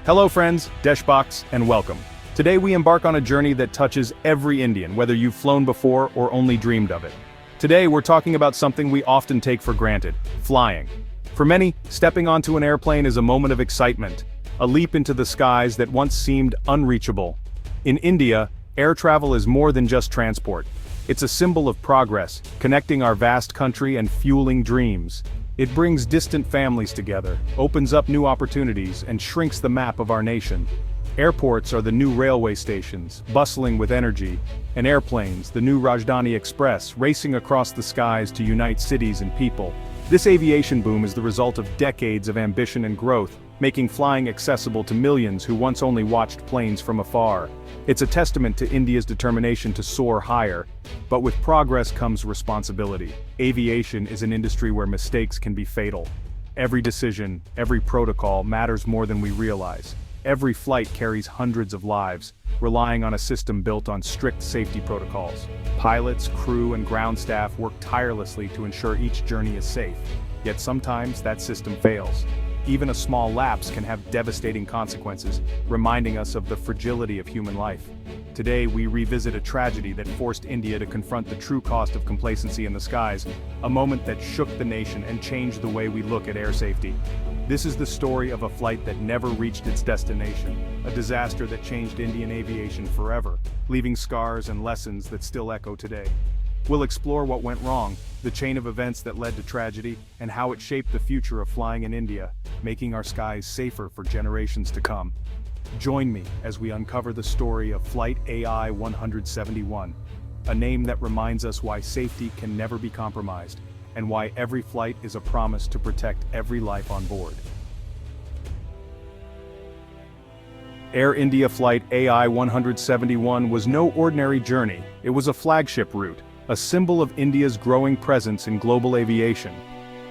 Hello friends, Deshbox, and welcome. Today we embark on a journey that touches every Indian, whether you've flown before or only dreamed of it. Today we're talking about something we often take for granted, flying. For many, stepping onto an airplane is a moment of excitement, a leap into the skies that once seemed unreachable. In India, air travel is more than just transport. It's a symbol of progress, connecting our vast country and fueling dreams. It brings distant families together, opens up new opportunities, and shrinks the map of our nation. Airports are the new railway stations, bustling with energy, and airplanes, the new Rajdhani Express, racing across the skies to unite cities and people. This aviation boom is the result of decades of ambition and growth, making flying accessible to millions who once only watched planes from afar. It's a testament to India's determination to soar higher. But with progress comes responsibility. Aviation is an industry where mistakes can be fatal. Every decision, every protocol matters more than we realize. Every flight carries hundreds of lives, relying on a system built on strict safety protocols. Pilots, crew, and ground staff work tirelessly to ensure each journey is safe. Yet sometimes that system fails. Even a small lapse can have devastating consequences, reminding us of the fragility of human life. Today we revisit a tragedy that forced India to confront the true cost of complacency in the skies, a moment that shook the nation and changed the way we look at air safety. This is the story of a flight that never reached its destination, a disaster that changed Indian aviation forever, leaving scars and lessons that still echo today. We'll explore what went wrong, the chain of events that led to tragedy, and how it shaped the future of flying in India, making our skies safer for generations to come. Join me as we uncover the story of Flight AI-171, a name that reminds us why safety can never be compromised, and why every flight is a promise to protect every life on board. Air India Flight AI-171 was no ordinary journey, it was a flagship route, a symbol of India's growing presence in global aviation.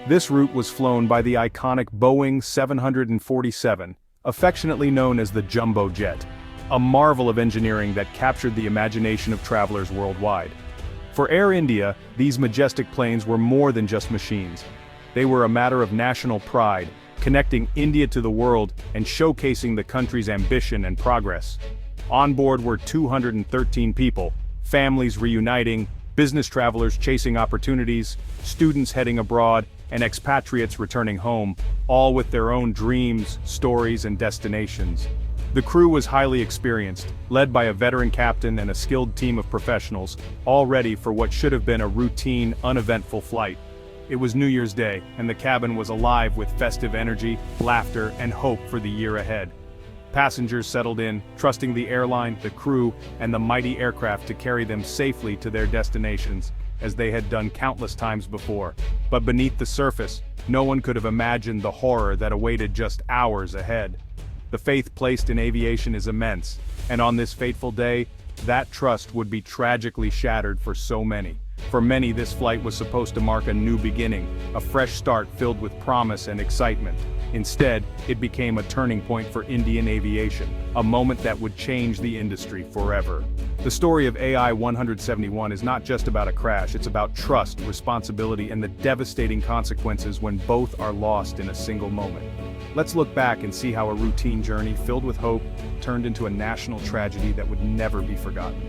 This route was flown by the iconic Boeing 747, affectionately known as the Jumbo Jet, a marvel of engineering that captured the imagination of travelers worldwide. For Air India, these majestic planes were more than just machines. They were a matter of national pride, connecting India to the world and showcasing the country's ambition and progress. On board were 213 people, families reuniting, business travelers chasing opportunities, students heading abroad, and expatriates returning home, all with their own dreams, stories, and destinations. The crew was highly experienced, led by a veteran captain and a skilled team of professionals, all ready for what should have been a routine, uneventful flight. It was New Year's Day, and the cabin was alive with festive energy, laughter, and hope for the year ahead. Passengers settled in, trusting the airline, the crew, and the mighty aircraft to carry them safely to their destinations, as they had done countless times before. But beneath the surface, no one could have imagined the horror that awaited just hours ahead. The faith placed in aviation is immense, and on this fateful day, that trust would be tragically shattered for so many. For many, this flight was supposed to mark a new beginning, a fresh start filled with promise and excitement. Instead, it became a turning point for Indian aviation, a moment that would change the industry forever. The story of AI-171 is not just about a crash, it's about trust, responsibility, and the devastating consequences when both are lost in a single moment. Let's look back and see how a routine journey filled with hope turned into a national tragedy that would never be forgotten.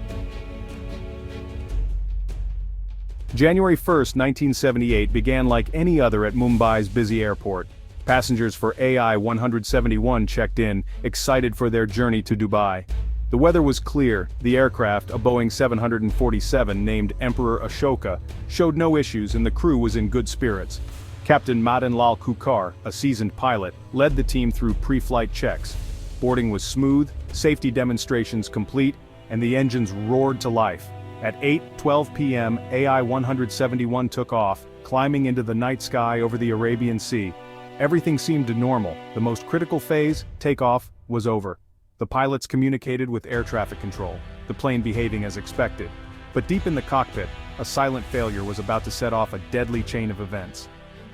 January 1, 1978 began like any other at Mumbai's busy airport. Passengers for AI-171 checked in, excited for their journey to Dubai. The weather was clear, the aircraft, a Boeing 747 named Emperor Ashoka, showed no issues and the crew was in good spirits. Captain Madan Lal Kukar, a seasoned pilot, led the team through pre-flight checks. Boarding was smooth, safety demonstrations complete, and the engines roared to life. At 8:12 p.m., AI-171 took off, climbing into the night sky over the Arabian Sea. Everything seemed normal. The most critical phase, takeoff, was over. The pilots communicated with air traffic control, the plane behaving as expected. But deep in the cockpit, a silent failure was about to set off a deadly chain of events.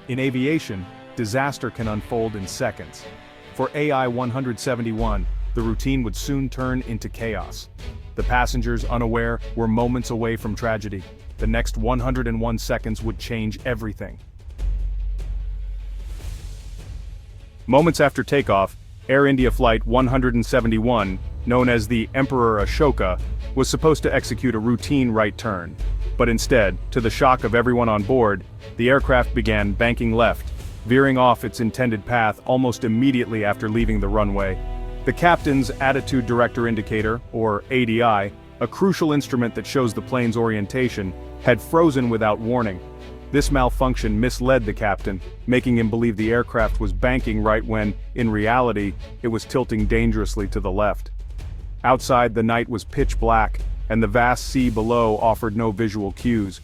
In aviation, disaster can unfold in seconds. For AI-171, the routine would soon turn into chaos. The passengers, unaware, were moments away from tragedy. The next 101 seconds would change everything. Moments after takeoff, Air India Flight 171, known as the Emperor Ashoka, was supposed to execute a routine right turn. But instead, to the shock of everyone on board, the aircraft began banking left, veering off its intended path almost immediately after leaving the runway. The captain's attitude director indicator, or ADI, a crucial instrument that shows the plane's orientation, had frozen without warning. This malfunction misled the captain, making him believe the aircraft was banking right when, in reality, it was tilting dangerously to the left. Outside, the night was pitch black, and the vast sea below offered no visual cues.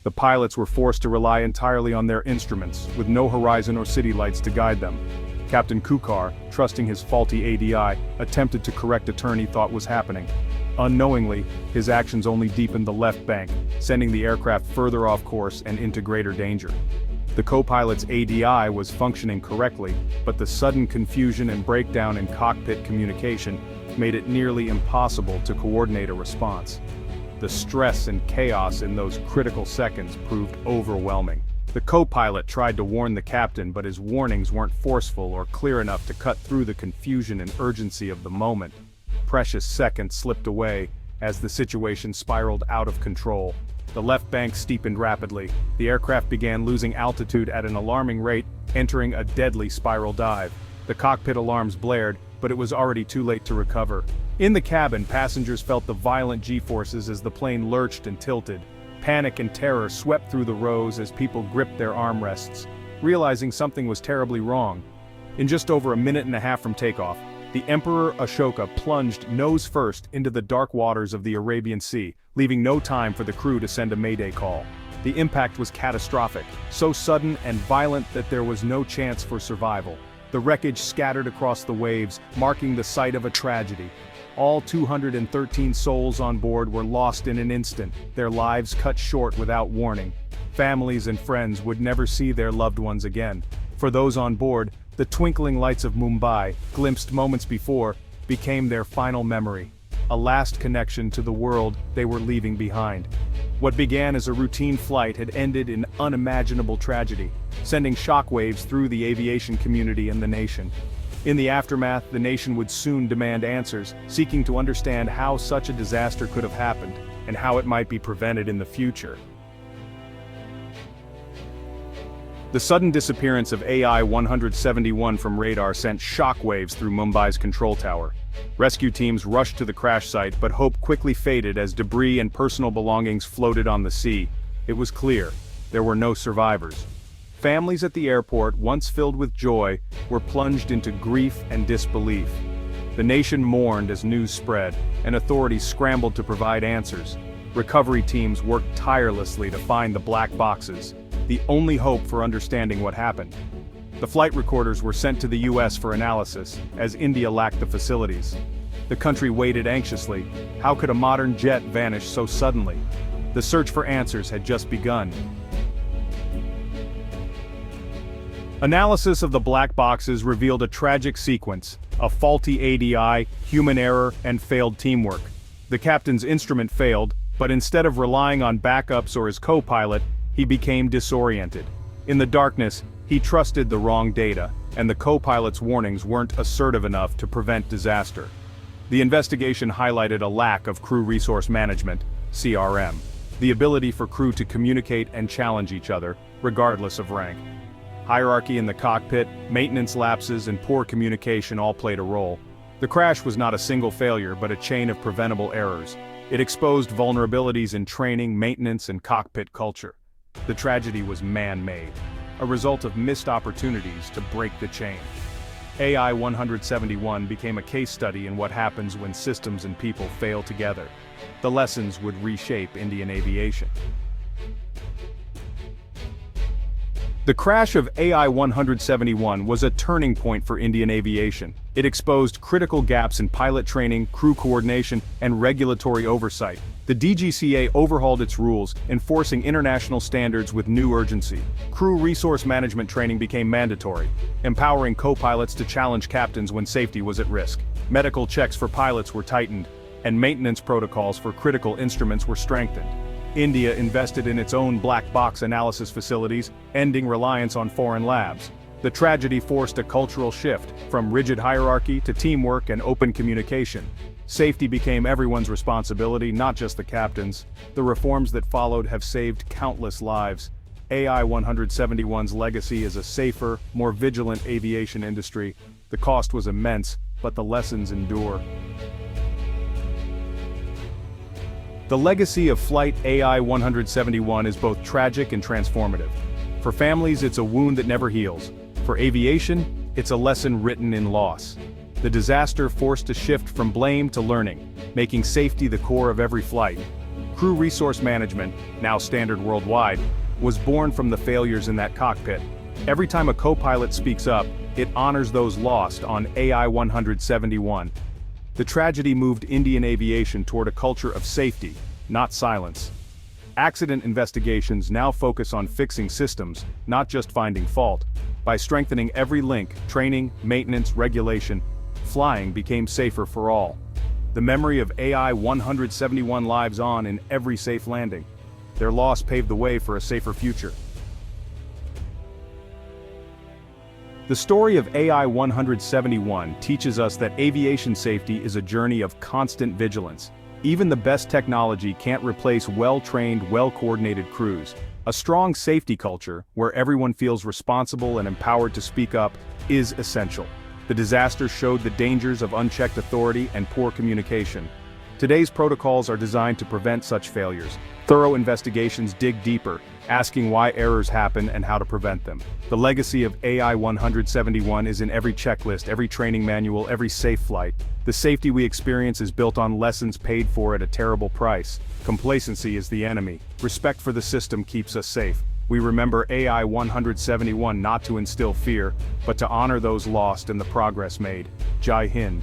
The pilots were forced to rely entirely on their instruments, with no horizon or city lights to guide them. Captain Kukar, trusting his faulty ADI, attempted to correct a turn he thought was happening. Unknowingly, his actions only deepened the left bank, sending the aircraft further off course and into greater danger. The co-pilot's ADI was functioning correctly, but the sudden confusion and breakdown in cockpit communication made it nearly impossible to coordinate a response. The stress and chaos in those critical seconds proved overwhelming. The co-pilot tried to warn the captain, but his warnings weren't forceful or clear enough to cut through the confusion and urgency of the moment. Precious seconds slipped away as the situation spiraled out of control. The left bank steepened rapidly. The aircraft began losing altitude at an alarming rate, entering a deadly spiral dive. The cockpit alarms blared, but it was already too late to recover. In the cabin, passengers felt the violent G-forces as the plane lurched and tilted. Panic and terror swept through the rows as people gripped their armrests, realizing something was terribly wrong. In just over a minute and a half from takeoff, the Emperor Ashoka plunged nose first into the dark waters of the Arabian Sea, leaving no time for the crew to send a mayday call. The impact was catastrophic, so sudden and violent that there was no chance for survival. The wreckage scattered across the waves, marking the site of a tragedy. All 213 souls on board were lost in an instant, their lives cut short without warning. Families and friends would never see their loved ones again. For those on board, the twinkling lights of Mumbai, glimpsed moments before, became their final memory, a last connection to the world they were leaving behind. What began as a routine flight had ended in unimaginable tragedy, sending shockwaves through the aviation community and the nation. In the aftermath, the nation would soon demand answers, seeking to understand how such a disaster could have happened, and how it might be prevented in the future. The sudden disappearance of AI-171 from radar sent shockwaves through Mumbai's control tower. Rescue teams rushed to the crash site, but hope quickly faded as debris and personal belongings floated on the sea. It was clear, there were no survivors. Families at the airport, once filled with joy, were plunged into grief and disbelief. The nation mourned as news spread, and authorities scrambled to provide answers. Recovery teams worked tirelessly to find the black boxes, the only hope for understanding what happened. The flight recorders were sent to the US for analysis, as India lacked the facilities. The country waited anxiously. How could a modern jet vanish so suddenly? The search for answers had just begun. Analysis of the black boxes revealed a tragic sequence: a faulty ADI, human error, and failed teamwork. The captain's instrument failed, but instead of relying on backups or his co-pilot, he became disoriented. In the darkness, he trusted the wrong data, and the co-pilot's warnings weren't assertive enough to prevent disaster. The investigation highlighted a lack of crew resource management, CRM, the ability for crew to communicate and challenge each other, regardless of rank. Hierarchy in the cockpit, maintenance lapses, and poor communication all played a role. The crash was not a single failure, but a chain of preventable errors. It exposed vulnerabilities in training, maintenance, and cockpit culture. The tragedy was man-made, a result of missed opportunities to break the chain. AI-171 became a case study in what happens when systems and people fail together. The lessons would reshape Indian aviation. The crash of AI-171 was a turning point for Indian aviation. It exposed critical gaps in pilot training, crew coordination, and regulatory oversight. The DGCA overhauled its rules, enforcing international standards with new urgency. Crew resource management training became mandatory, empowering co-pilots to challenge captains when safety was at risk. Medical checks for pilots were tightened, and maintenance protocols for critical instruments were strengthened. India invested in its own black box analysis facilities, ending reliance on foreign labs. The tragedy forced a cultural shift, from rigid hierarchy to teamwork and open communication. Safety became everyone's responsibility, not just the captain's. The reforms that followed have saved countless lives. AI-171's legacy is a safer, more vigilant aviation industry. The cost was immense, but the lessons endure. The legacy of Flight AI-171 is both tragic and transformative. For families, it's a wound that never heals. For aviation, it's a lesson written in loss. The disaster forced a shift from blame to learning, making safety the core of every flight. Crew resource management, now standard worldwide, was born from the failures in that cockpit. Every time a co-pilot speaks up, it honors those lost on AI-171. The tragedy moved Indian aviation toward a culture of safety, not silence. Accident investigations now focus on fixing systems, not just finding fault. By strengthening every link, training, maintenance, regulation, flying became safer for all. The memory of AI-171 lives on in every safe landing. Their loss paved the way for a safer future. The story of AI-171 teaches us that aviation safety is a journey of constant vigilance. Even the best technology can't replace well-trained, well-coordinated crews. A strong safety culture, where everyone feels responsible and empowered to speak up, is essential. The disaster showed the dangers of unchecked authority and poor communication. Today's protocols are designed to prevent such failures. Thorough investigations dig deeper, asking why errors happen and how to prevent them. The legacy of AI-171 is in every checklist, every training manual, every safe flight. The safety we experience is built on lessons paid for at a terrible price. Complacency is the enemy. Respect for the system keeps us safe. We remember AI-171 not to instill fear, but to honor those lost and the progress made. Jai Hind.